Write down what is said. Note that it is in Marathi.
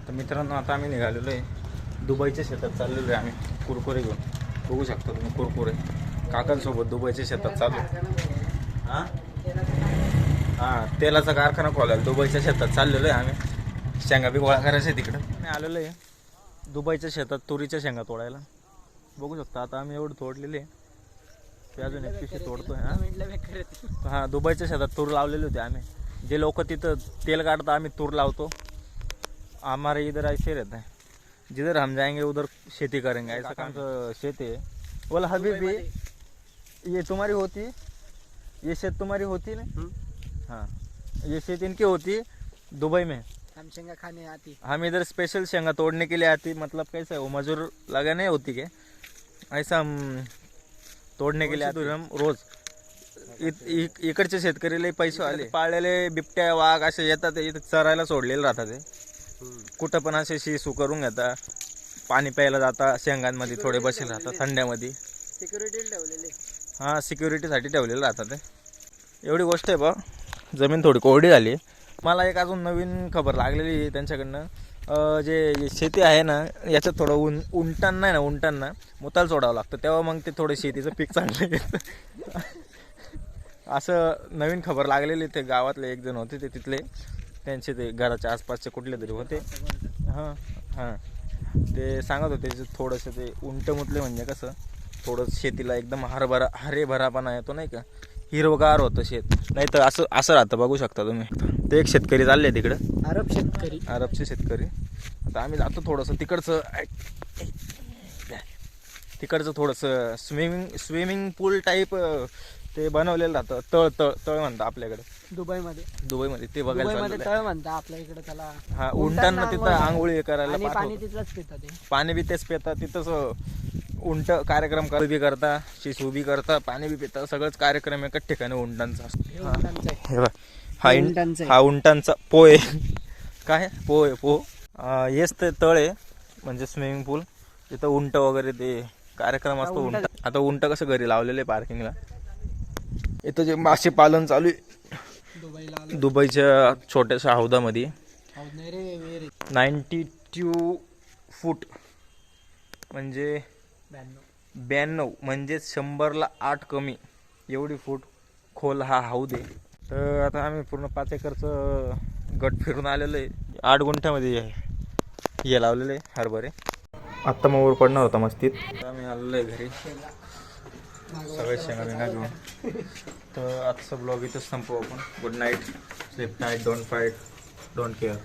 तर मित्रांनो, आता आम्ही निघालेलो आहे दुबईच्या शेतात चाललेलो आहे आम्ही कुरकुरे घेऊन. बघू शकता तुम्ही कुरकुरे काकांसोबत दुबईच्या शेतात चालू. हां तेलाचा कारखाना खोलायला दुबईच्या शेतात चाललेलो आहे आम्ही. शेंगा बी गोळा करायच्या तिकडं. आम्ही आलेलो आहे दुबईच्या शेतात तुरीच्या शेंगा तोडायला. बघू शकता आता आम्ही एवढं तोडलेले ते अजून एक पिशवी तोडतोय. हां दुबईच्या शेतात तूर लावलेले होते आम्ही. जे लोक तिथं तेल काढतात आम्ही तूर लावतो. हमारे इधर ऐसे रहता है, जिधर हम जाएंगे उधर खेती करेंगे, ऐसा काम शेत है. बोला हबीबी ये तुम्हारी होती, ये शेत तुम्हारी होती ना. हाँ ये शेत इनकी होती दुबई में. हम शेंगा खाने आती. हम इधर स्पेशल शेंगा तोड़ने के लिए आती. मतलब कैसा वो मजूर लगाने होती के ऐसा हम तोडणे के लिए आतो हम रोज. इकडचे शेतकरीला पैसे आले. पाळलेले बिबट्या वाघ असे येतात इथे चरायला सोडलेले राहतात. ते कुठं पण असे शिसू करून घेतात. पाणी प्यायला जातात शेंगांमध्ये थोडे बसेल राहतात थंड्यामध्ये. सिक्युरिटी ठेवलेले. हां सिक्युरिटीसाठी ठेवलेलं राहतात ते. एवढी गोष्ट आहे बा. जमीन थोडी कोरडी झाली. मला एक अजून नवीन खबर लागलेली आहे त्यांच्याकडनं. जे शेती आहे ना याच्यात थोडं उंटांना आहे ना उंटांना मुताल सोडावं लागतं तेव्हा मग ते थोडं शेतीचं पीक चांगलं घेतं. असं नवीन खबर लागलेली. ते गावातले एक जण होते ते तिथले त्यांचे ते घराच्या आसपासचे कुठले तरी होते. हां हां ते सांगत होते थोडंसं ते उंट मुतले म्हणजे कसं थोडं शेतीला एकदम हरेभरापणा येतो नाही का. हिरवगार होतं शेत. नाही तर असं राहतं. बघू शकता तुम्ही. ते एक शेतकरी चालले तिकडं. अरबचे शेतकरी. आता आम्ही जातो थोडंसं तिकडचं थोडंसं स्विमिंग पूल टाईप ते बनवलेलं राहतं. तळ म्हणतात आपल्याकडे दुबईमध्ये ते बघायला तळ म्हणता आपल्या इकडे त्याला. हा उंटांना तिथं आंघोळी करायला पाणी तिथलंच पितात ते. पाणी बी तेच पितात तिथंच. उंट कार्यक्रम बी करता शिशू बी करता पाणी बी पितात. सगळंच कार्यक्रम एकाच ठिकाणी उंटांचा. हा उंटांचा पोय काय पोय हेच ते तळ आहे म्हणजे स्विमिंग पूल. तिथं उंट वगैरे ते कार्यक्रम असतो. उंट आता उंट कसं घरी लावलेले पार्किंगला. इथं जे मासे पालन चालू आहे दुबईच्या छोट्याशा हौदामध्ये. 92 फूट म्हणजे 92 म्हणजे 100ला 8 कमी एवढी फूट खोल हा हौद आहे. तर आता आम्ही पूर्ण 5 एकरचं गट फिरून आलेलो आहे. 8 गुंठ्यामध्ये हे लावलेलं आहे हरभरे. आत्ता मग वर पडणार होता मस्तीत. आम्ही आलेलो आहे घरी सगळे शेंगा घेऊन. तर आजचा ब्लॉग इथंच संपवू आपण. Good night. Sleep night. Don't fight. Don't care.